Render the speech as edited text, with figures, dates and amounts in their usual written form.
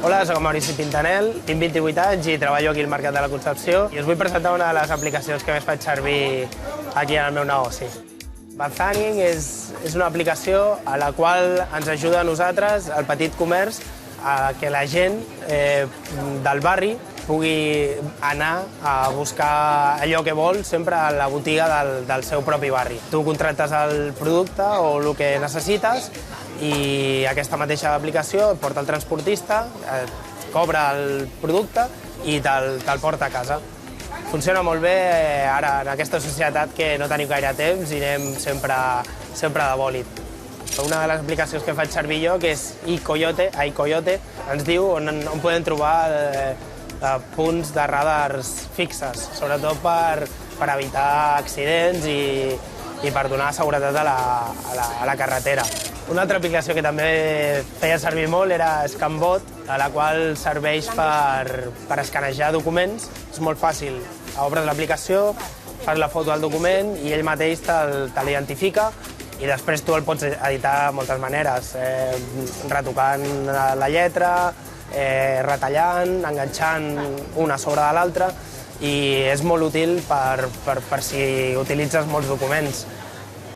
Hola, soc Maurici Pintanel, tinc 28 anys i treballo aquí al Mercat de la Concepció i us vull presentar una de les aplicacions que més faig servir aquí en el meu negoci. Bathhanging és una aplicació a la qual ens ajuda a nosaltres, el petit comerç, a que la gent del barri pugui anar a buscar allò que vol sempre a la botiga del seu propi barri. Tu contractes el producte o el que necessites i aquesta mateixa aplicació et porta el transportista, cobra el producte i te'l porta a casa. Funciona molt bé ara en aquesta societat que no tenim gaire temps i anem sempre de bòlit. Una de les aplicacions que faig servir jo, que és iCoyote, ens diu on podem trobar punts de radars fixes, sobretot per evitar accidents i per donar seguretat a la carretera. Una altra aplicació que també feia servir molt era ScanBot, a la qual serveix per escanejar documents. És molt fàcil. Obres l'aplicació, fas la foto del document i ell mateix te l'identifica i després tu el pots editar de moltes maneres, retocant la lletra, retallant, enganxant una sobre de l'altra i és molt útil per si utilitzes molts documents.